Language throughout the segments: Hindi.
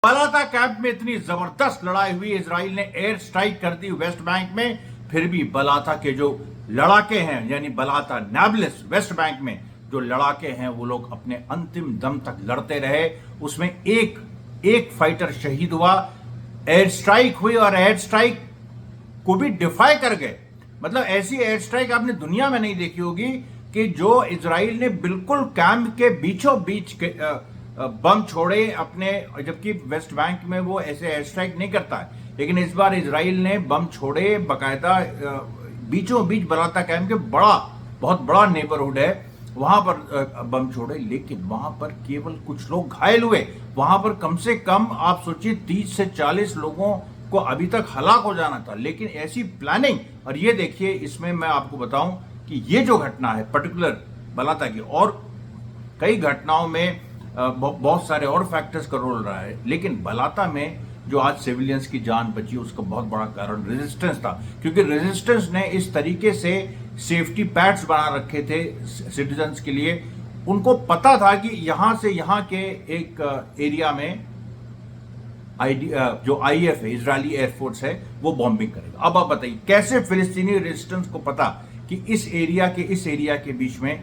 बालाता कैंप में इतनी जबरदस्त लड़ाई हुई, इजराइल ने एयर स्ट्राइक कर दी वेस्ट बैंक में। फिर भी बलाता के जो लड़ाके हैं, यानी बलाता नाब्लिस वेस्ट बैंक में जो लड़ाके हैं, वो लोग अपने अंतिम दम तक लड़ते रहे। उसमें एक फाइटर शहीद हुआ। एयर स्ट्राइक हुई और एयर स्ट्राइक को भी डिफाई कर गए। मतलब ऐसी एयर स्ट्राइक आपने दुनिया में नहीं देखी होगी कि जो इजराइल ने बिल्कुल कैंप के बीचों बीच बम छोड़े अपने, जबकि वेस्ट बैंक में वो ऐसे एयर स्ट्राइक नहीं करता है, लेकिन इस बार इजराइल ने बम छोड़े बाकायदा बीचों बीच बलाता कैंप के बहुत बड़ा नेबरहुड है, वहां पर बम छोड़े। लेकिन वहां पर केवल कुछ लोग घायल हुए। वहां पर कम से कम आप सोचिए 30 से 40 लोगों को अभी तक हलाक हो जाना था। लेकिन ऐसी प्लानिंग, और ये देखिए, इसमें मैं आपको बताऊं कि ये जो घटना है पर्टिकुलर बलाता की, और कई घटनाओं में बहुत सारे और फैक्टर्स का रोल रहा है, लेकिन बलाता में जो आज सिविलियंस की जान बची उसका बहुत बड़ा कारण रेजिस्टेंस था। क्योंकि रेजिस्टेंस ने इस तरीके से सेफ्टी पैड्स बना रखे थे सिटीजन्स के लिए। उनको पता था कि यहां से यहां के एक एरिया में जो आईएफ है, इजरायली एयरफोर्स है, वो बॉम्बिंग करेगा। अब आप बताइए कैसे फिलिस्तीनी रेजिस्टेंस को पता कि इस एरिया के बीच में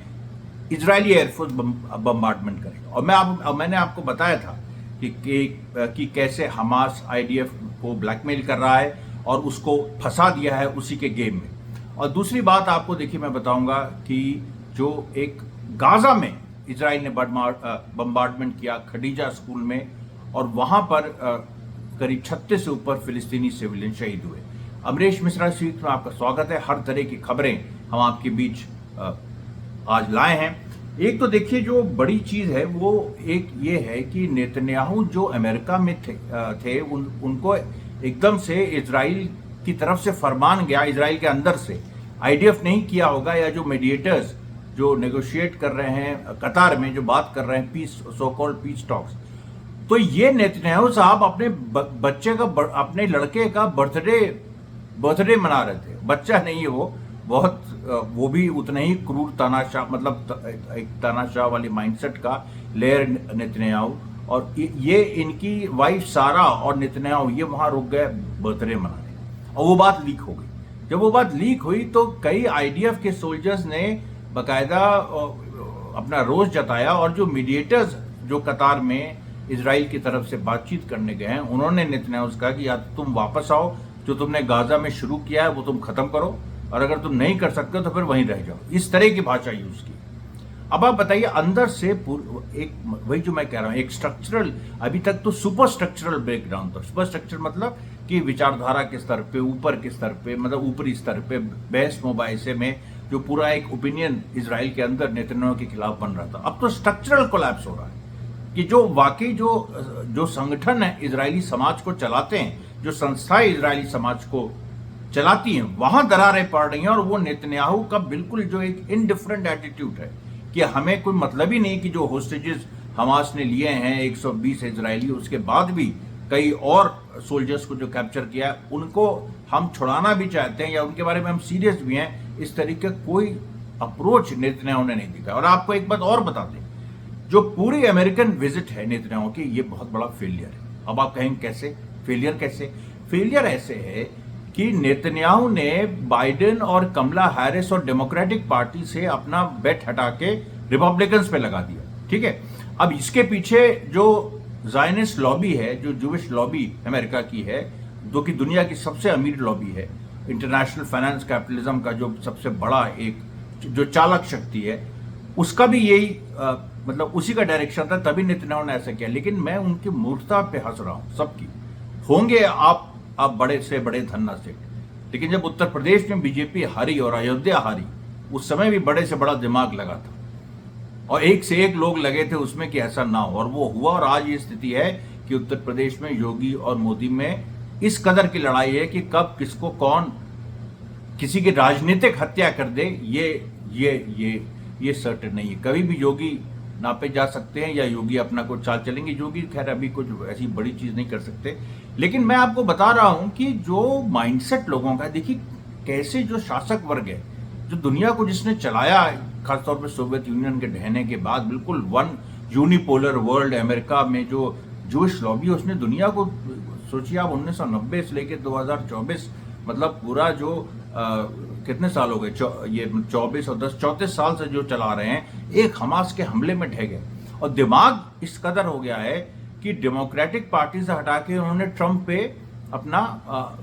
इजरायली एयरफोर्स बम्बार्डमेंट करेगा। और मैंने आपको बताया था कि कैसे हमास आईडीएफ को ब्लैकमेल कर रहा है और उसको फंसा दिया है उसी के गेम में। और दूसरी बात आपको देखिए, मैं बताऊंगा कि जो एक गाजा में इजराइल ने बम्बार्डमेंट किया खदीजा स्कूल में, और वहां पर करीब 36 से ऊपर फिलिस्तीनी सिविलियन शहीद हुए। अमरीश मिश्रा सीट में आपका स्वागत है। हर तरह की खबरें हम आपके बीच आज लाए हैं। एक तो देखिए जो बड़ी चीज है वो एक ये है कि नेतन्याहू जो अमेरिका में थे उनको एकदम से इजराइल की तरफ से फरमान गया, इजराइल के अंदर से। आईडीएफ नहीं किया होगा, या जो मीडिएटर्स जो नेगोशिएट कर रहे हैं कतार में, जो बात कर रहे हैं peace, so called peace talks, तो ये नेतन्याहू साहब अपने बच्चे का, अपने लड़के का बर्थडे मना रहे थे। बच्चा नहीं है वो भी उतना ही क्रूर तानाशाह, मतलब एक तानाशाह वाली माइंडसेट का लेयर नेतन्याहू। और ये इनकी वाइफ सारा और नेतन्याहू ये वहां रुक गए बर्थडे मनाने, और वो बात लीक हो गई। जब वो बात लीक हुई तो कई आईडीएफ के सोल्जर्स ने बाकायदा अपना रोष जताया, और जो मीडिएटर्स जो कतार में इजराइल की तरफ से बातचीत करने गए हैं, उन्होंने नेतन्याहू से कहा कि या तुम वापस आओ, जो तुमने गाजा में शुरू किया है वो तुम खत्म करो, और अगर तुम नहीं कर सकते तो फिर वहीं रह जाओ। इस तरह की भाषा यूज की। अब आप बताइए, अंदर से एक, वही जो मैं कह रहा हूं, एक स्ट्रक्चरल, अभी तक तो सुपर स्ट्रक्चरल ब्रेकडाउन था। सुपर स्ट्रक्चर मतलब कि विचारधारा के स्तर पे, ऊपर के स्तर पे, मतलब ऊपरी स्तर पे बहस मुबाहिसे में जो पूरा एक ओपिनियन इजराइल के अंदर नेतन्याहू के खिलाफ बन रहा था, अब तो स्ट्रक्चरल कोलैप्स हो रहा है। कि जो वाकई जो संगठन है इजरायली समाज को चलाते हैं, जो संस्थाएं इजरायली समाज को चलाती हैं, वहां दरारें पड़ रही हैं। और वो नेतन्याहू का बिल्कुल जो एक इनडिफरेंट एटीट्यूड है कि हमें कोई मतलब ही नहीं कि जो होस्टेजेस हमास ने लिए हैं 120 इजरायली, उसके बाद भी कई और सोल्जर्स को जो कैप्चर किया उनको हम छुड़ाना भी चाहते हैं, या उनके बारे में हम सीरियस भी हैं। इस तरीके का कोई अप्रोच नेतन्याहू ने नहीं दिखा। और आपको एक बात और बता दें, जो पूरी अमेरिकन विजिट है नेतन्याहू की, ये बहुत बड़ा फेलियर है। अब आप कहेंगे कैसे फेलियर? फेलियर ऐसे है कि नेतन्याहू ने बाइडेन और कमला हैरिस और डेमोक्रेटिक पार्टी से अपना बेट हटा के रिपब्लिकन्स पे लगा दिया। ठीक है, अब इसके पीछे जो ज़ायनिस्ट लॉबी है, जो जूविश लॉबी अमेरिका की है, जो कि दुनिया की सबसे अमीर लॉबी है, इंटरनेशनल फाइनेंस कैपिटलिज्म का जो सबसे बड़ा एक जो चालक शक्ति है, उसका भी यही मतलब उसी का डायरेक्शन था, तभी नेतन्याहू ने ऐसा किया। लेकिन मैं उनकी मूर्खता पे हंस रहा हूं। सबकी होंगे आप बड़े से बड़े धन्ना सेठ, लेकिन जब उत्तर प्रदेश में बीजेपी हारी और अयोध्या हारी, उस समय भी बड़े से बड़ा दिमाग लगा था, और एक से एक लोग लगे थे उसमें कि ऐसा ना हो, और वो हुआ। और आज ये स्थिति है कि उत्तर प्रदेश में योगी और मोदी में इस कदर की लड़ाई है कि कब किसको कौन किसी की राजनीतिक हत्या कर दे, ये सर्टेन नहीं है। कभी भी योगी नापे जा सकते हैं, या योगी अपना कुछ चाल चलेंगे। योगी खैर अभी कुछ ऐसी बड़ी चीज नहीं कर सकते, लेकिन मैं आपको बता रहा हूं कि जो माइंडसेट लोगों का, देखिए कैसे जो शासक वर्ग है, जो दुनिया को जिसने चलाया, खासतौर पर सोवियत यूनियन के ढहने के बाद, बिल्कुल वन यूनिपोलर वर्ल्ड अमेरिका में जो जूश लॉबी उसने दुनिया को, सोचिए आप 1990 से लेकर 2024, मतलब पूरा जो कितने साल हो गए, ये 24 और 10 34 साल से जो चला रहे हैं, एक हमास के हमले में ढह गए। और दिमाग इस कदर हो गया है कि डेमोक्रेटिक पार्टी से हटा के उन्होंने ट्रंप पे अपना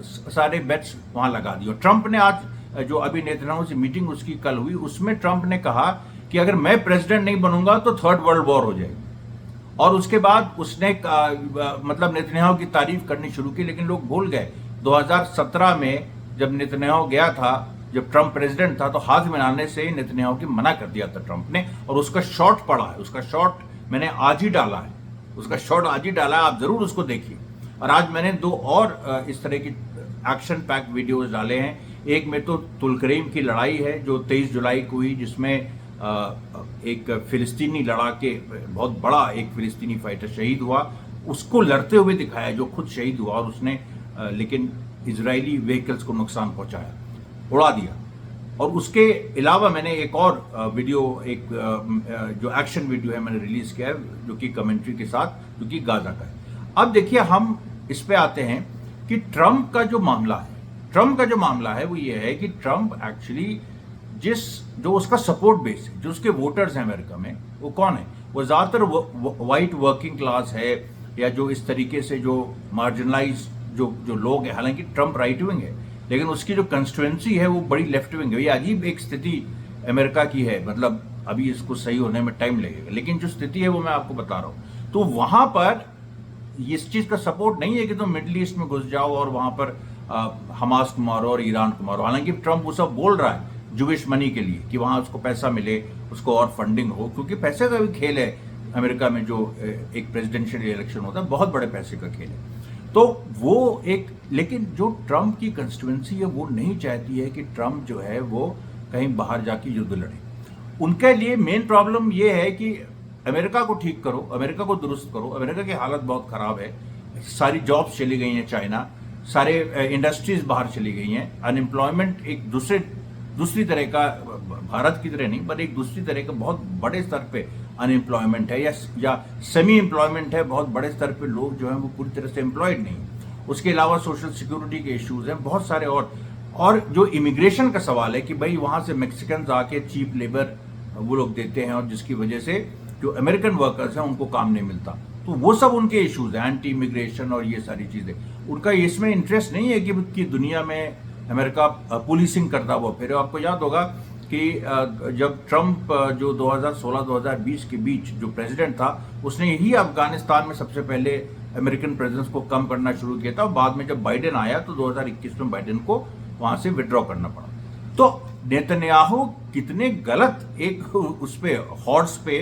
सारे बेट्स वहां लगा दिए। ट्रंप ने आज जो अभी नेतन्याहू से मीटिंग उसकी कल हुई, उसमें ट्रंप ने कहा कि अगर मैं प्रेसिडेंट नहीं बनूंगा तो थर्ड वर्ल्ड वॉर हो जाएगी। और उसके बाद उसने मतलब नेतन्याहू की तारीफ करनी शुरू की, लेकिन लोग भूल गए 2017 में जब नेतन्याहू गया था, जब ट्रंप प्रेसिडेंट था, तो हाथ मिलाने से नेतन्याहू की मना कर दिया था ट्रंप ने। और उसका शॉट पड़ा है, उसका शॉट मैंने आज ही डाला है, उसका शॉट आज ही डाला है, आप जरूर उसको देखिए। और आज मैंने 2 और इस तरह की एक्शन पैक वीडियोस डाले हैं। एक में तो तुलकरीम की लड़ाई है जो 23 जुलाई को हुई, जिसमें एक फिलिस्तीनी लड़ाके, बहुत बड़ा एक फिलिस्तीनी फाइटर शहीद हुआ, उसको लड़ते हुए दिखाया, जो खुद शहीद हुआ और उसने लेकिन इजरायली व्हीकल्स को नुकसान पहुंचाया, उड़ा दिया। और उसके अलावा मैंने एक और वीडियो, एक जो एक्शन वीडियो है मैंने रिलीज किया है, जो कि कमेंट्री के साथ, जो कि गाजा का है। अब देखिए हम इस पे आते हैं कि ट्रंप का जो मामला है वो ये है कि ट्रंप एक्चुअली जो उसका सपोर्ट बेस है, जो उसके वोटर्स हैं अमेरिका में, वो कौन है? वो ज्यादातर वाइट वर्किंग क्लास है, या जो इस तरीके से जो मार्जिनलाइज जो लोग हैं। हालांकि ट्रंप राइट विंग है, लेकिन उसकी जो कंस्टिट्यूएंसी है वो बड़ी लेफ्ट विंग है। ये अजीब एक स्थिति अमेरिका की है, मतलब अभी इसको सही होने में टाइम लगेगा, लेकिन जो स्थिति है वो मैं आपको बता रहा हूं। तो वहां पर इस चीज का सपोर्ट नहीं है कि तुम मिडिल ईस्ट में घुस जाओ और वहां पर हमास को मारो और ईरान को मारो। हालांकि ट्रंप वो सब बोल रहा है जूविश मनी के लिए, कि वहां उसको पैसा मिले, उसको और फंडिंग हो, क्योंकि पैसे का भी खेल है अमेरिका में। जो एक प्रेसिडेंशियल इलेक्शन होता है, बहुत बड़े पैसे का खेल है। तो वो एक, लेकिन जो ट्रंप की कंस्टिट्यूएंसी है वो नहीं चाहती है कि ट्रंप जो है वो कहीं बाहर जाके युद्ध लड़े। उनके लिए मेन प्रॉब्लम ये है कि अमेरिका को ठीक करो, अमेरिका को दुरुस्त करो। अमेरिका की हालत बहुत खराब है, सारी जॉब्स चली गई हैं चाइना, सारे इंडस्ट्रीज बाहर चली गई हैं, अनएम्प्लॉयमेंट एक दूसरी तरह का, भारत की तरह नहीं पर एक दूसरी तरह का बहुत बड़े स्तर पे अनएम्प्लॉयमेंट है, या सेमी एम्प्लॉयमेंट है। बहुत बड़े स्तर पे लोग जो हैं वो पूरी तरह से एम्प्लॉयड नहीं। उसके अलावा सोशल सिक्योरिटी के इश्यूज हैं बहुत सारे, और जो इमिग्रेशन का सवाल है कि भाई वहां से मैक्सिकन आके चीप लेबर वो लोग देते हैं, और जिसकी वजह से जो अमेरिकन वर्कर्स हैं उनको काम नहीं मिलता। तो वो सब उनके इश्यूज हैं, एंटी इमिग्रेशन और ये सारी चीजें। उनका इसमें इंटरेस्ट नहीं है कि दुनिया में अमेरिका पुलिसिंग करता हुआ फिर। आपको याद होगा कि जब ट्रंप जो 2016-2020 के बीच जो प्रेसिडेंट था, उसने यही अफगानिस्तान में सबसे पहले अमेरिकन प्रेजेंस को कम करना शुरू किया था। बाद में जब बाइडेन आया तो 2021 में बाइडेन को वहां से विड्रॉ करना पड़ा। तो नेतन्याहू कितने गलत एक उस पे हॉर्स पे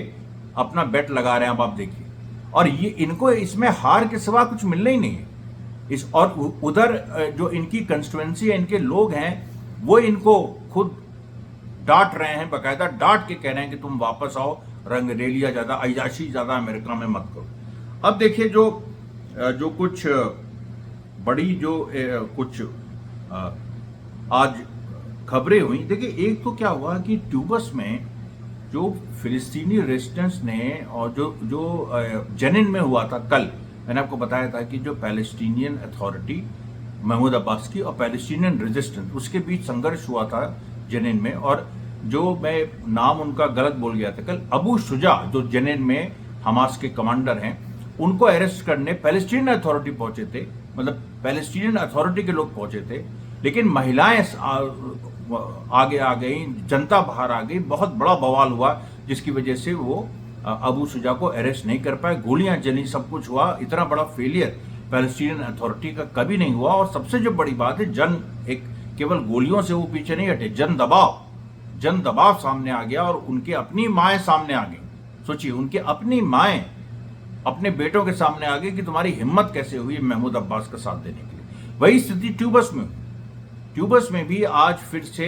अपना बेट लगा रहे हैं, अब आप देखिए। और ये इनको इसमें हार के सिवा कुछ मिलना ही नहीं है। और उधर जो इनकी कंस्टिट्यूएंसी है, इनके लोग हैं, वो इनको खुद डांट रहे हैं, बाकायदा डांट के कह रहे हैं कि तुम वापस आओ, रंगरेलिया ज्यादा, अय्याशी ज्यादा अमेरिका में मत करो। अब देखिए जो कुछ बड़ी जो कुछ आज खबरें हुई, देखिए एक तो क्या हुआ कि ट्यूबस में जो फिलिस्तीनी रेजिस्टेंस ने, और जो जेनिन में हुआ था कल, मैंने आपको बताया था कि जो पैलेस्टीनियन अथॉरिटी महमूद अब्बास की और पैलेस्टीनियन रेजिस्टेंस, उसके बीच संघर्ष हुआ था जेनिन में। और जो मैं नाम उनका गलत बोल गया था कल, अबू शुजा, जो जेनिन में हमास के कमांडर हैं, उनको अरेस्ट करने पैलेस्टीनियन अथॉरिटी पहुंचे थे, मतलब पैलेस्टीनियन अथॉरिटी के लोग पहुंचे थे, लेकिन महिलाएं आगे आ गई, जनता बाहर आ गई, बहुत बड़ा बवाल हुआ, जिसकी वजह से वो अबू शुजा को अरेस्ट नहीं कर पाए। गोलियां चली, सब कुछ हुआ। इतना बड़ा फेलियर पैलेस्टीनियन अथॉरिटी का कभी नहीं हुआ। और सबसे जो बड़ी बात है, एक केवल गोलियों से वो पीछे नहीं हटे, जन दबाव सामने आ गया, और उनके अपनी माएं सामने आ गई। सोचिए, उनके अपनी माएं अपने बेटों के सामने आ गई कि तुम्हारी हिम्मत कैसे हुई महमूद अब्बास का साथ देने के लिए। वही स्थिति ट्यूबस में भी आज फिर से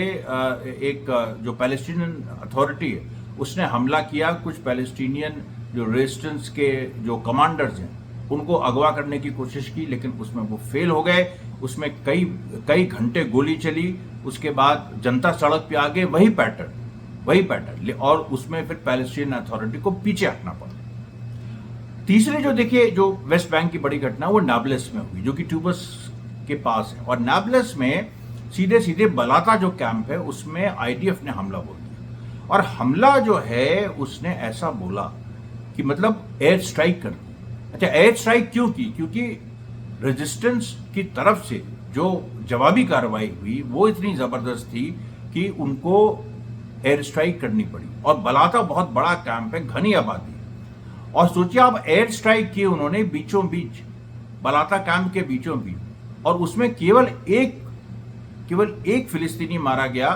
एक जो पैलेस्टीनियन अथॉरिटी है उसने हमला किया। कुछ पैलेस्टीनियन जो रेजिस्टेंस के जो कमांडर्स हैं उनको अगवा करने की कोशिश की, लेकिन उसमें वो फेल हो गए। उसमें कई घंटे गोली चली, उसके बाद जनता सड़क पे आ गए, वही पैटर्न, और उसमें फिर पैलेस्टीनियन अथॉरिटी को पीछे हटना पड़ा। तीसरे जो देखिए जो वेस्ट बैंक की बड़ी घटना वो नाब्लस में हुई, जो कि ट्यूबस के पास है, और नाब्लस में सीधे सीधे बलाता जो कैंप है उसमें आईडीएफ ने हमला बोल दिया। और हमला जो है उसने ऐसा बोला कि मतलब एयर स्ट्राइक कर दी। अच्छा, एयर स्ट्राइक क्यों की? क्योंकि रेजिस्टेंस की तरफ से जो जवाबी कार्रवाई हुई वो इतनी जबरदस्त थी कि उनको एयर स्ट्राइक करनी पड़ी। और बलाता बहुत बड़ा कैंप है, घनी आबादी है, और सोचिए आप एयर स्ट्राइक किए उन्होंने बीचों बीच, बलाता कैंप के बीचों बीच, और उसमें केवल एक फिलिस्तीनी मारा गया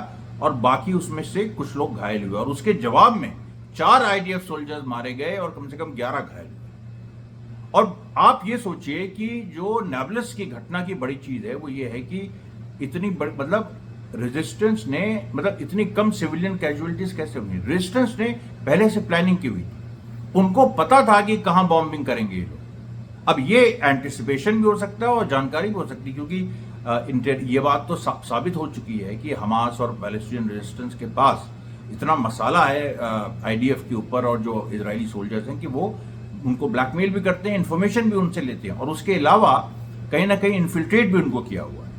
और बाकी उसमें से कुछ लोग घायल हुए, और उसके जवाब में 4 आईडीएफ सोल्जर्स मारे गए और कम से कम 11 घायल हुए। और आप ये सोचिए कि जो नाब्लस की घटना की बड़ी चीज है वो ये है कि इतनी बड़ी, मतलब रेजिस्टेंस ने, मतलब इतनी कम सिविलियन कैजुअलिटीज कैसे हुई? रेजिस्टेंस ने पहले से प्लानिंग की हुई थी, उनको पता था कि कहां बॉम्बिंग करेंगे ये लोग। अब ये एंटिसिपेशन भी हो सकता है और जानकारी भी हो सकती है, क्योंकि ये बात तो साबित हो चुकी है कि हमास और पैलेस्टीनियन रेजिस्टेंस के पास इतना मसाला है आईडीएफ के ऊपर और जो इजरायली सोल्जर्स हैं कि वो उनको ब्लैकमेल भी करते हैं, इंफॉर्मेशन भी उनसे लेते हैं, और उसके अलावा कहीं ना कहीं इन्फिल्ट्रेट भी उनको किया हुआ है।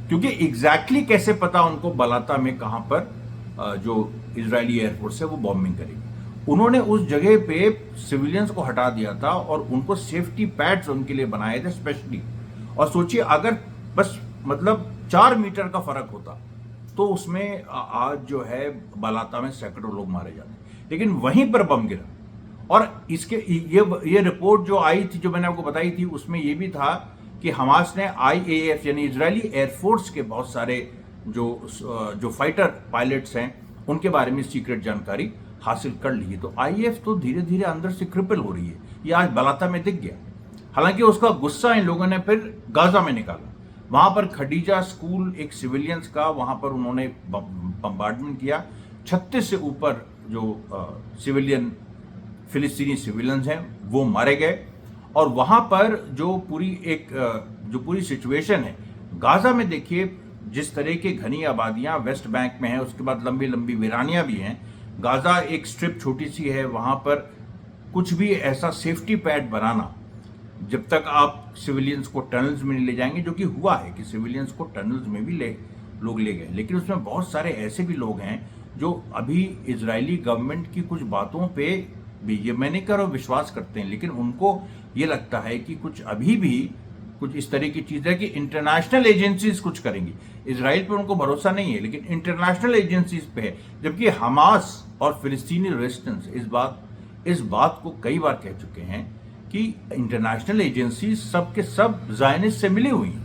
क्योंकि एग्जैक्टली कैसे पता उनको बलाता में कहां पर जो इजरायली एयरफोर्स है वो बॉम्बिंग करेगी। उन्होंने उस जगह पे सिविलियंस को हटा दिया था और उनको सेफ्टी पैड्स उनके लिए बनाए थे स्पेशली। और सोचिए अगर बस मतलब 4 मीटर का फर्क होता तो उसमें आज जो है बलाता में सैकड़ों लोग मारे जाते, लेकिन वहीं पर बम गिरा। और इसके ये रिपोर्ट जो आई थी, जो मैंने आपको बताई थी, उसमें ये भी था कि हमास ने आईएएफ यानी इजरायली एयरफोर्स के बहुत सारे जो फाइटर पायलट्स हैं उनके बारे में सीक्रेट जानकारी हासिल कर ली है। तो आईएएफ तो धीरे धीरे अंदर से क्रिपल हो रही है, ये आज बलाता में दिख गया। हालांकि उसका गुस्सा इन लोगों ने फिर गाजा में निकाला। वहां पर खडीजा स्कूल एक सिविलियंस का, वहां पर उन्होंने बम्बार्डमेंट किया। 36 से ऊपर जो सिविलियन फिलिस्तीनी सिविलियंस हैं वो मारे गए। और वहां पर जो पूरी सिचुएशन है गाजा में, देखिए जिस तरह की घनी आबादियां वेस्ट बैंक में है, उसके बाद लंबी लंबी वीरानियां भी हैं। गाजा एक स्ट्रिप छोटी सी है, वहां पर कुछ भी ऐसा सेफ्टी पैड बनाना, जब तक आप सिविलियंस को टनल्स में नहीं ले जाएंगे, जो कि हुआ है कि सिविलियंस को टनल्स में भी लोग ले गए, लेकिन उसमें बहुत सारे ऐसे भी लोग हैं जो अभी इजरायली गवर्नमेंट की कुछ बातों पे भी, ये मैं नहीं कह रहा विश्वास करते हैं, लेकिन उनको ये लगता है कि कुछ अभी भी कुछ इस तरह की चीज है कि इंटरनेशनल एजेंसीज कुछ करेंगी। इजराइल पे उनको भरोसा नहीं है, लेकिन इंटरनेशनल एजेंसीज पे है। जबकि हमास और फिलिस्तीनी रेजिस्टेंस इस बात को कई बार कह चुके हैं कि इंटरनेशनल एजेंसी सब के सब ज़ायनिस्ट से मिली हुई हैं,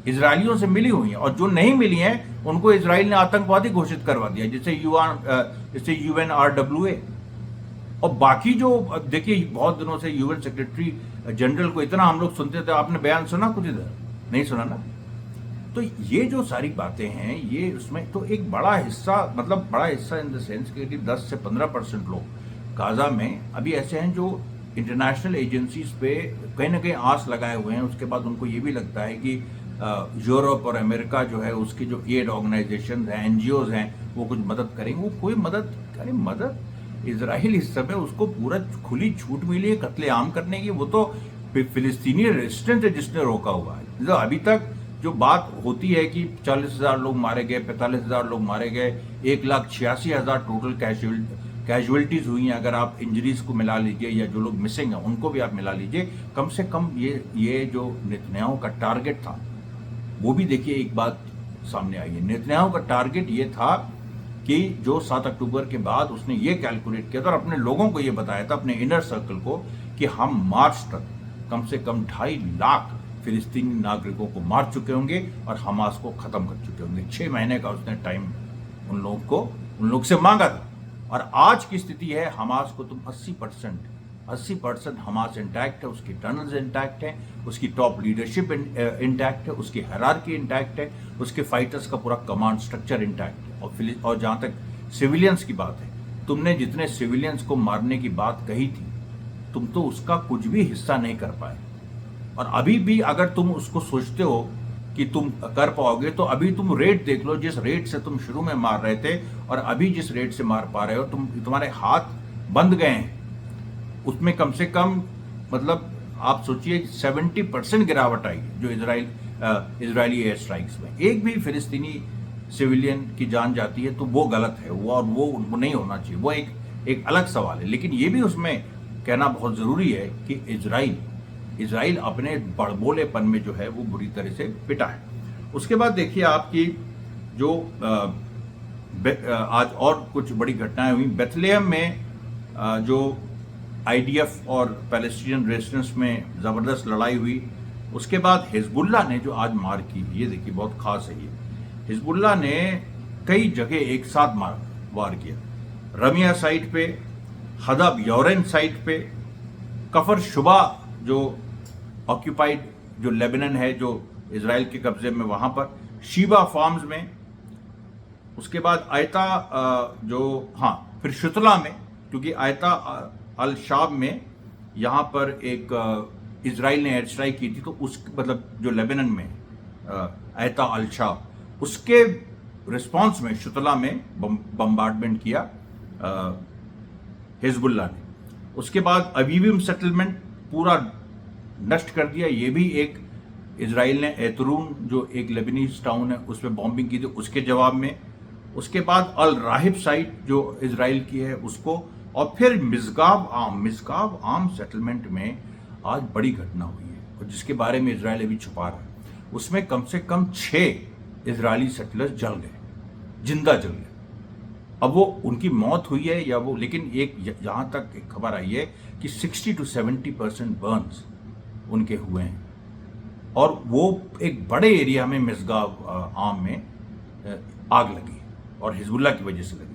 इजरायलियों से मिली हुई हैं, और जो नहीं मिली हैं उनको इजराइल ने आतंकवादी घोषित करवा दिया, जैसे UNRWA। और बाकी जो देखिए बहुत दिनों से यूएन सेक्रेटरी जनरल को इतना हम लोग सुनते थे, आपने बयान सुना कुछ इधर? नहीं सुना ना। तो ये जो सारी बातें हैं ये उसमें तो एक बड़ा हिस्सा, मतलब बड़ा हिस्सा इन द सेंस कि 10 से 15% लोग गाजा में अभी ऐसे हैं जो इंटरनेशनल एजेंसीज पे कहीं ना कहीं आस लगाए हुए हैं। उसके बाद उनको ये भी लगता है कि यूरोप और अमेरिका जो है उसकी जो एड ऑर्गेनाइजेशन हैं, एनजीओज हैं, वो कुछ मदद करेंगे। वो कोई मदद इजराइल इस समय उसको पूरा खुली छूट मिली है कत्लेआम करने की। वो तो फिलिस्तीनी रेजिस्टेंस है जिसने रोका हुआ है। तो अभी तक जो बात होती है कि 40,000 लोग मारे गए, 45,000 लोग मारे गए, 1,86,000 टोटल कैजुअलिटीज हुई हैं। अगर आप इंजरीज को मिला लीजिए या जो लोग मिसिंग हैं उनको भी आप मिला लीजिए, कम से कम ये जो नेतन्याहू का टारगेट था वो भी देखिए एक बात सामने आई है। नेतन्याहू का टारगेट ये था कि जो 7 अक्टूबर के बाद उसने ये कैलकुलेट किया था और अपने लोगों को ये बताया था, अपने इनर सर्कल को, कि हम मार्च तक कम से कम 2.5 लाख फिलिस्तीनी नागरिकों को मार चुके होंगे और हमास को खत्म कर चुके होंगे। 6 महीने का उसने टाइम उन लोग से मांगा था। और आज की स्थिति है हमास को तुम 80% हमास इंटैक्ट है, उसकी टनल्स इंटैक्ट है, उसकी टॉप लीडरशिप इंटैक्ट है, उसकी हायरार्की इंटैक्ट है, उसके फाइटर्स का पूरा कमांड स्ट्रक्चर इंटैक्ट है। और जहां तक सिविलियंस की बात है, तुमने जितने सिविलियंस को मारने की बात कही थी, तुम तो उसका कुछ भी हिस्सा नहीं कर पाए। और अभी भी अगर तुम उसको सोचते हो कि तुम कर पाओगे, तो अभी तुम रेट देख लो, जिस रेट से तुम शुरू में मार रहे थे और अभी जिस रेट से मार पा रहे हो, तुम्हारे हाथ बंद गए हैं। उसमें कम से कम मतलब आप सोचिए 70% गिरावट आई जो इजरायली एयर स्ट्राइक्स में। एक भी फिलिस्तीनी सिविलियन की जान जाती है तो वो गलत है, वो और वो नहीं होना चाहिए, वो एक अलग सवाल है। लेकिन ये भी उसमें कहना बहुत ज़रूरी है कि इजराइल अपने बड़बोलेपन में जो है वो बुरी तरह से पिटा है। उसके बाद देखिए आपकी जो आज और कुछ बड़ी घटनाएं हुई बेथलेहम में, जो आईडीएफ और पैलेस्टीनियन रेजिस्टेंस में ज़बरदस्त लड़ाई हुई। उसके बाद हिजबुल्लाह ने जो आज मार की, ये देखिए बहुत खास है। ये हिजबुल्लाह ने कई जगह एक साथ वार किया, रमिया साइट पे, हदब यौरेन साइट पे, कफर शुबा जो ऑक्यूपाइड जो लेबनान है जो इजराइल के कब्जे में, वहां पर शीबा फार्म्स में। उसके बाद आयता फिर शुतला में, क्योंकि आयता अल शाब में यहाँ पर एक इजराइल ने एयर स्ट्राइक की थी, तो उस मतलब जो लेबनान में आयता अल शाब, उसके रिस्पांस में शुतला में बम्बार्डमेंट किया हिजबुल्लाह ने। उसके बाद अवीविम सेटलमेंट पूरा नष्ट कर दिया, ये भी एक इजराइल ने एतरून जो एक लेबनीज टाउन है उस पर बॉम्बिंग की थी उसके जवाब में। उसके बाद अल राहिब साइट जो इजराइल की है उसको, और फिर मिज़गाव आम सेटलमेंट में आज बड़ी घटना हुई है और जिसके बारे में इजराइल अभी छुपा रहा है। उसमें कम से कम 6 इजरायली सेटलर्स जल गए, जिंदा जल गए। अब वो उनकी मौत हुई है या वो, लेकिन एक यहाँ तक एक खबर आई है कि 60 to 70% बर्न्स उनके हुए हैं, और वो एक बड़े एरिया में मिज़गाव आम में आग लगी और हिजबुल्लाह की वजह से लगी।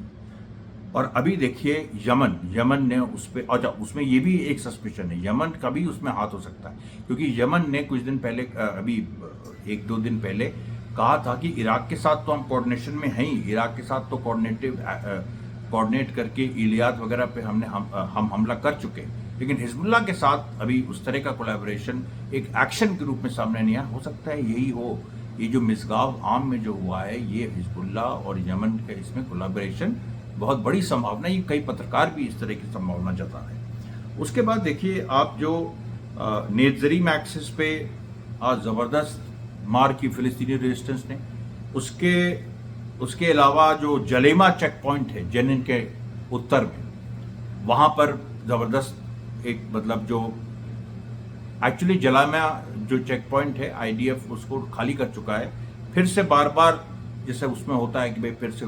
और अभी देखिए यमन ने उस पर, अच्छा उसमें ये भी एक सस्पिशन है, यमन का भी उसमें हाथ हो सकता है, क्योंकि यमन ने कुछ दिन पहले, अभी 1-2 दिन पहले कहा था कि इराक के साथ तो हम कोऑर्डिनेशन में हैं ही, इराक के साथ तो कोऑर्डिनेट करके इलियात वगैरह पे हम हमला कर चुके, लेकिन हिजबुल्लाह के साथ अभी उस तरह का कोलैबोरेशन एक एक्शन के रूप में सामने नहीं आया। हो सकता है यही हो, ये जो मिसगाव आम में जो हुआ है ये हिजबुल्लाह और यमन का इसमें कोलैबोरेशन बहुत बड़ी संभावना, ये कई पत्रकार भी इस तरह की संभावना जता रहे हैं। उसके बाद देखिए आप जो नेत्जरीम एक्सिस पे आज ज़बरदस्त मार की फिलिस्तीनी रेजिस्टेंस ने, उसके अलावा जो जलेमा चेक पॉइंट है जेनिन के उत्तर में, वहाँ पर ज़बरदस्त एक मतलब जो एक्चुअली जलेमा जो चेक पॉइंट है आईडीएफ उसको खाली कर चुका है, फिर से बार बार जैसे उसमें होता है कि भाई फिर से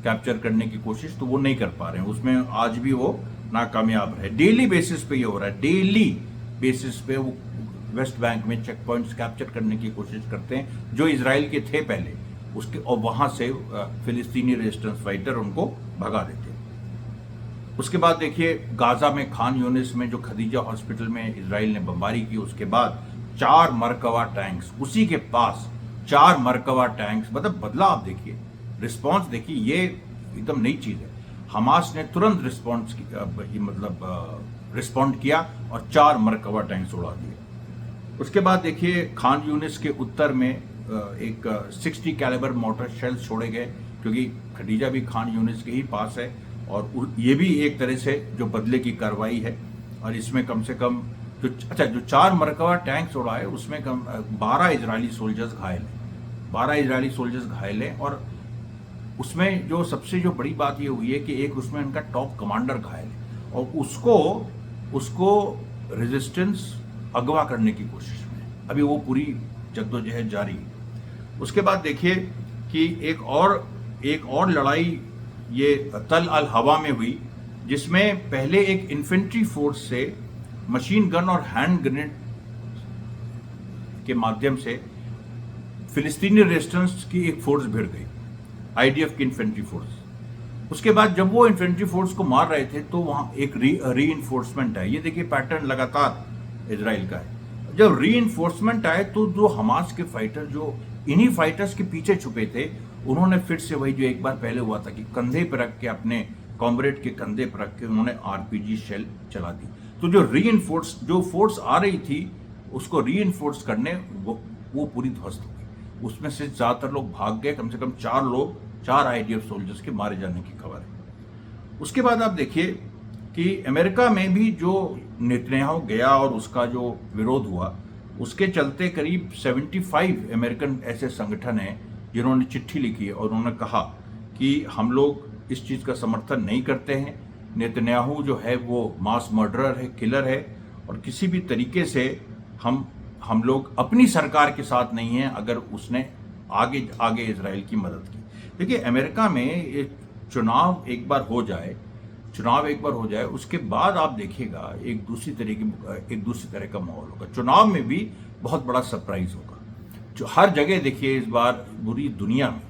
कैप्चर करने की कोशिश, तो वो नहीं कर पा रहे हैं, उसमें आज भी वो नाकामयाब रहे। डेली बेसिस पे ये हो रहा है, डेली बेसिस पे वो वेस्ट बैंक में चेक पॉइंट्स कैप्चर करने की कोशिश करते हैं जो इजराइल के थे पहले उसके, और वहां से फिलिस्तीनी रेजिस्टेंस फाइटर उनको भगा देते हैं। उसके बाद देखिए गाजा में खान यूनिस में जो खदीजा हॉस्पिटल में इजराइल ने बमबारी की, उसके बाद 4 मरकवा टैंक्स, उसी के पास 4 मरकवा टैंक्स, मतलब बदला आप देखिए, रिस्पॉन्स देखिए, ये एकदम नई चीज है। हमास ने तुरंत रिस्पॉन्ड किया और 4 मरकवा टैंक्स उड़ा दिए। उसके बाद देखिए खान यूनिस के उत्तर में एक 60 कैलिबर मोटर शेल्स छोड़े गए, क्योंकि खदीजा भी खान यूनिस के ही पास है, और ये भी एक तरह से जो बदले की कार्रवाई है। और इसमें कम से कम जो 4 मरकवा टैंक्स उड़ा है उसमें 12 इजरायली सोल्जर्स घायल हैं, 12 इजरायली सोल्जर्स घायल हैं। और उसमें जो सबसे जो बड़ी बात ये हुई है कि एक उसमें उनका टॉप कमांडर घायल है, और उसको रेजिस्टेंस अगवा करने की कोशिश में अभी वो पूरी जद्दोजहद जारी है। उसके बाद देखिए कि एक और लड़ाई ये तल अल हवा में हुई, जिसमें पहले एक इन्फेंट्री फोर्स से मशीन गन और हैंड ग्रेनेड के माध्यम से फिलिस्तीनी रेजिस्टेंस की एक फोर्स भिड़ गई, आईडीएफ की इन्फेंट्री फोर्स। उसके बाद जब वो इन्फेंट्री फोर्स को मार रहे थे तो वहां एक रीइंफोर्समेंट है, ये देखिए पैटर्न लगातार इजराइल का है। जब रीइंफोर्समेंट आए तो जो हमास के फाइटर जो इन्हीं फाइटर्स के पीछे छुपे थे, उन्होंने फिर से वही जो एक बार पहले हुआ था कि कंधे पर रख के, अपने कॉमरेड के कंधे पर रख के उन्होंने आरपीजी शेल चला दी। तो जो फोर्स आ रही थी उसको रीइंफोर्स करने वो पूरी ध्वस्त हो गई। उसमें से ज्यादातर लोग भाग गए, कम से कम 4 आईडीएफ सोल्जर्स के मारे जाने की खबर है। उसके बाद आप देखिए कि अमेरिका में भी जो नेतन्याहू गया और उसका जो विरोध हुआ, उसके चलते करीब 75 अमेरिकन ऐसे संगठन हैं जिन्होंने चिट्ठी लिखी और उन्होंने कहा कि हम लोग इस चीज़ का समर्थन नहीं करते हैं। नेतन्याहू जो है वो मास मर्डरर है, किलर है, और किसी भी तरीके से हम लोग अपनी सरकार के साथ नहीं हैं अगर उसने आगे आगे इजराइल की मदद की। देखिए, अमेरिका में एक चुनाव एक बार हो जाए उसके बाद आप देखिएगा एक दूसरी तरह का माहौल होगा। चुनाव में भी बहुत बड़ा सरप्राइज होगा। जो हर जगह देखिए इस बार पूरी दुनिया में,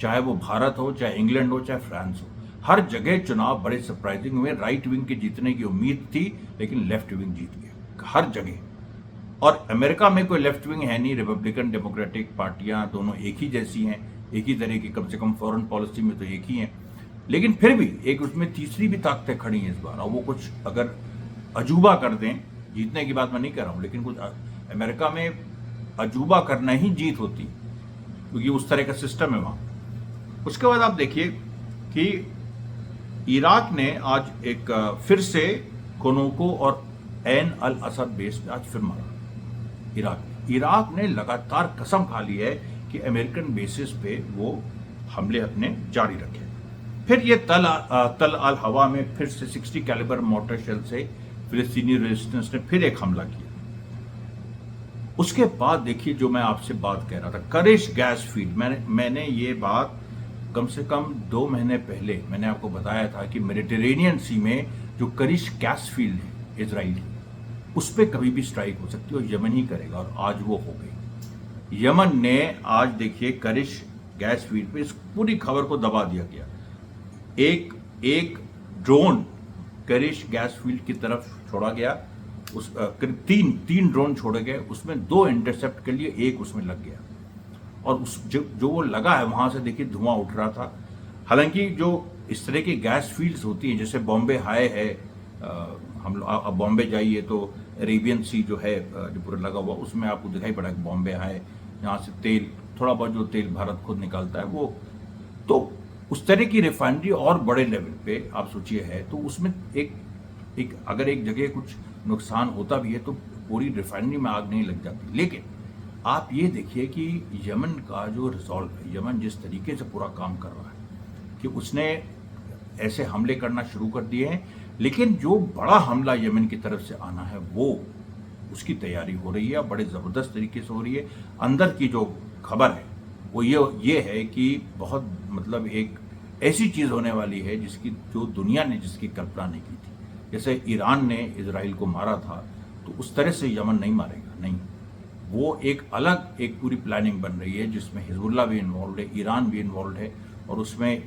चाहे वो भारत हो, चाहे इंग्लैंड हो, चाहे फ्रांस हो, हर जगह चुनाव बड़े सरप्राइजिंग हुए। राइट विंग के जीतने की उम्मीद थी लेकिन लेफ्ट विंग जीत गया हर जगह। और अमेरिका में कोई लेफ्ट विंग है नहीं, रिपब्लिकन डेमोक्रेटिक पार्टियां दोनों एक ही जैसी हैं, एक ही तरह की, कम से कम फॉरेन पॉलिसी में तो एक ही हैं। लेकिन फिर भी एक उसमें तीसरी भी ताकतें खड़ी हैं इस बार, और वो कुछ अगर अजूबा कर दें, जीतने की बात मैं नहीं कर रहा हूँ, लेकिन कुछ अमेरिका में अजूबा करना ही जीत होती, क्योंकि उस तरह का सिस्टम है वहाँ। उसके बाद आप देखिए कि इराक ने आज एक फिर से कोनोको और ऐन अल असद बेस पे आज फिर मारा। इराक ने लगातार कसम खा ली है कि अमेरिकन बेसिस पे वो हमले अपने जारी रखे। फिर ये तल अल हवा में फिर से 60 कैलिबर मोर्टर शेल से फिलिस्तीनी रेजिस्टेंस ने फिर एक हमला किया। उसके बाद देखिए जो मैं आपसे बात कह रहा था, करिश गैस फील्ड, मैंने ये बात कम से कम 2 महीने पहले मैंने आपको बताया था कि मेडिटेरेनियन सी में जो करिश गैस फील्ड है इजराइल, उस पर कभी भी स्ट्राइक हो सकती है और यमन ही करेगा, और आज वो हो गई। यमन ने आज देखिए करिश गैस फील्ड पे इस पूरी खबर को दबा दिया गया। एक ड्रोन करिश गैस फील्ड की तरफ छोड़ा गया, उस करीब तीन ड्रोन छोड़े गए, उसमें 2 इंटरसेप्ट के लिए एक उसमें लग गया, और उस जो वो लगा है वहां से देखिए धुआं उठ रहा था। हालांकि जो इस तरह की गैस फील्ड्स होती हैं, जैसे बॉम्बे हाई है, हम लोग बॉम्बे जाइए तो अरेबियन सी जो है जो पूरा लगा हुआ, उसमें आपको दिखाई पड़ा कि बॉम्बे हाई, यहाँ से तेल थोड़ा बहुत जो तेल भारत खुद निकालता है वो, तो उस तरह की रिफाइनरी और बड़े लेवल पे आप सोचिए है, तो उसमें अगर एक जगह कुछ नुकसान होता भी है तो पूरी रिफाइनरी में आग नहीं लग जाती। लेकिन आप ये देखिए कि यमन का जो रिजॉल्व है, यमन जिस तरीके से पूरा काम कर रहा है कि उसने ऐसे हमले करना शुरू कर दिए हैं, लेकिन जो बड़ा हमला यमन की तरफ से आना है वो उसकी तैयारी हो रही है, बड़े ज़बरदस्त तरीके से हो रही है। अंदर की जो खबर है वो ये है कि बहुत मतलब एक ऐसी चीज़ होने वाली है जो दुनिया ने जिसकी कल्पना नहीं की थी। जैसे ईरान ने इजराइल को मारा था, तो उस तरह से यमन नहीं मारेगा, नहीं। वो एक पूरी प्लानिंग बन रही है जिसमें हिजबुल्लाह भी इन्वॉल्व है, ईरान भी इन्वॉल्व है, और उसमें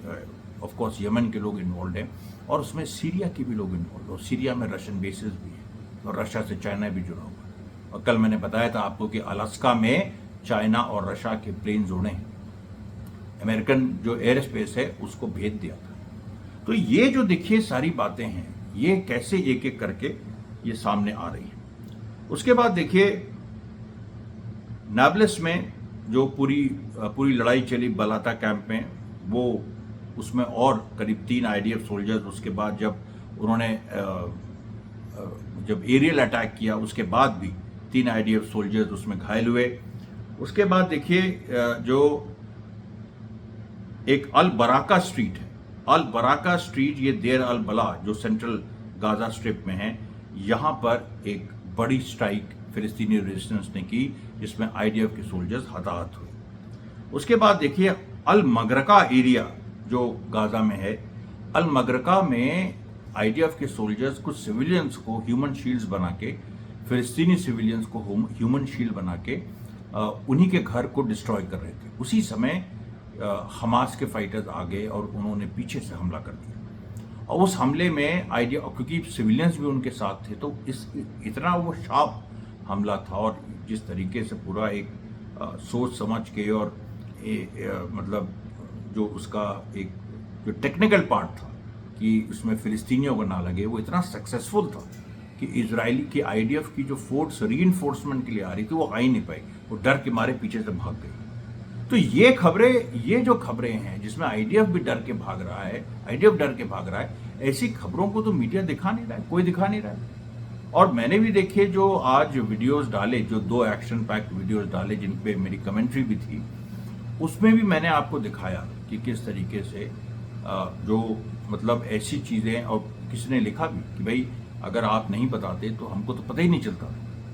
ऑफ कोर्स यमन के लोग इन्वॉल्व हैं, और उसमें सीरिया के भी लोग इन्वॉल्व हैं, और सीरिया में रशियन बेसिस भी है, और रशिया से चाइना भी जुड़ा हुआ है। और कल मैंने बताया था आपको कि अलास्का में चाइना और रशिया के प्लेन जोड़े हैं, अमेरिकन जो एयर स्पेस है उसको भेज दिया था। तो ये जो देखिए सारी बातें हैं, ये कैसे एक एक करके ये सामने आ रही है। उसके बाद देखिए नाब्लस में जो पूरी लड़ाई चली बलाता कैंप में, वो उसमें और करीब 3 आईडीएफ सोल्जर्स, उसके बाद जब उन्होंने जब एरियल अटैक किया उसके बाद भी 3 आईडीएफ सोल्जर्स उसमें घायल हुए। उसके बाद देखिए जो एक अल बराका स्ट्रीट है, अल बराका स्ट्रीट, ये देर अल बला जो सेंट्रल गाजा स्ट्रिप में है, यहाँ पर एक बड़ी स्ट्राइक फिलिस्तीनी रेजिस्टेंस ने की जिसमें आईडीएफ के सोल्जर्स हताहत हुए। उसके बाद देखिए अल मगरका एरिया जो गाजा में है, अल मगरका में आईडीएफ के सोल्जर्स कुछ सिविलियंस को ह्यूमन शील्ड्स बना के, फिलिस्तीनी सिविलियंस को ह्यूमन शील्ड बना के उन्हीं के घर को डिस्ट्रॉय कर रहे थे। उसी समय हमास के फाइटर्स आ गए और उन्होंने पीछे से हमला कर दिया, और उस हमले में आइडिया, क्योंकि सिविलियंस भी उनके साथ थे, तो इतना वो शार्प हमला था, और जिस तरीके से पूरा एक सोच समझ के और मतलब जो उसका एक जो टेक्निकल पार्ट था कि उसमें फिलिस्तीनियों को ना लगे, वो इतना सक्सेसफुल था कि इजरायली की आईडीएफ की जो फोर्स रीइंफोर्समेंट के लिए आ रही थी वो आ ही नहीं पाई, वो डर के मारे पीछे से भाग गई। तो ये जो खबरें हैं जिसमें आईडीएफ भी डर के भाग रहा है, ऐसी खबरों को तो मीडिया दिखा नहीं रहा है, कोई दिखा नहीं रहा है। और मैंने भी देखे जो आज वीडियोस डाले, जो 2 एक्शन पैक्ड वीडियोस डाले जिन पे मेरी कमेंट्री भी थी, उसमें भी मैंने आपको दिखाया कि किस तरीके से जो मतलब ऐसी चीज़ें, और किसी ने लिखा भी कि भाई अगर आप नहीं बताते तो हमको तो पता ही नहीं चलता।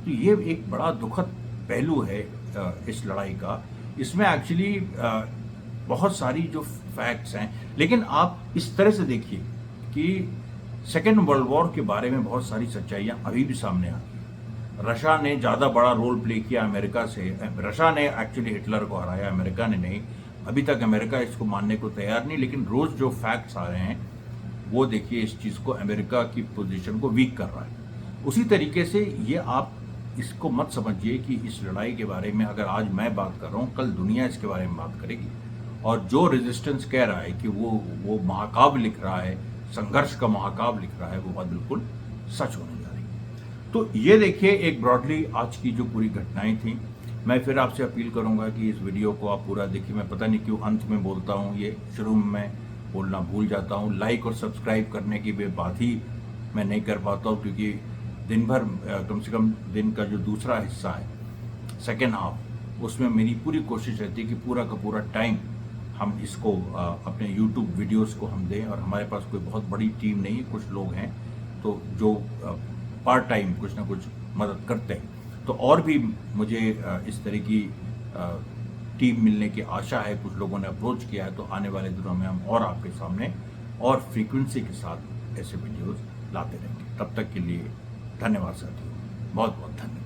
तो ये एक बड़ा दुखद पहलू है इस लड़ाई का। इसमें एक्चुअली बहुत सारी जो फैक्ट्स हैं, लेकिन आप इस तरह से देखिए कि सेकेंड वर्ल्ड वॉर के बारे में बहुत सारी सच्चाइयाँ अभी भी सामने आती हैं। रशिया ने ज़्यादा बड़ा रोल प्ले किया अमेरिका से। रशिया ने एक्चुअली हिटलर को हराया, अमेरिका ने नहीं। अभी तक अमेरिका इसको मानने को तैयार नहीं, लेकिन रोज़ जो फैक्ट्स आ रहे हैं वो देखिए इस चीज़ को, अमेरिका की पोजीशन को वीक कर रहा है। उसी तरीके से ये आप इसको मत समझिए कि इस लड़ाई के बारे में अगर आज मैं बात कर रहा हूँ, कल दुनिया इसके बारे में बात करेगी। और जो रेजिस्टेंस कह रहा है कि वो महाकाव्य लिख रहा है, संघर्ष का महाकाव्य लिख रहा है, वो बात बिल्कुल सच होने जा रही है। तो ये देखिए एक ब्रॉडली आज की जो पूरी घटनाएं थी। मैं फिर आपसे अपील करूंगा कि इस वीडियो को आप पूरा देखिए। मैं पता नहीं क्यों अंत में बोलता हूँ, ये शुरू में मैं बोलना भूल जाता हूँ। लाइक और सब्सक्राइब करने की बात ही मैं नहीं कर पाता हूँ, क्योंकि दिन भर कम से कम दिन का जो दूसरा हिस्सा है, सेकेंड हाफ, उसमें मेरी पूरी कोशिश रहती है कि पूरा का पूरा टाइम हम इसको अपने YouTube वीडियोस को हम दें। और हमारे पास कोई बहुत बड़ी टीम नहीं है, कुछ लोग हैं तो जो पार्ट टाइम कुछ ना कुछ मदद करते हैं। तो और भी मुझे इस तरह की टीम मिलने की आशा है। कुछ लोगों ने अप्रोच किया है, तो आने वाले दिनों में हम और आपके सामने और फ्रीक्वेंसी के साथ ऐसे वीडियोस लाते रहेंगे। तब तक के लिए धन्यवाद साथियों, बहुत बहुत धन्यवाद।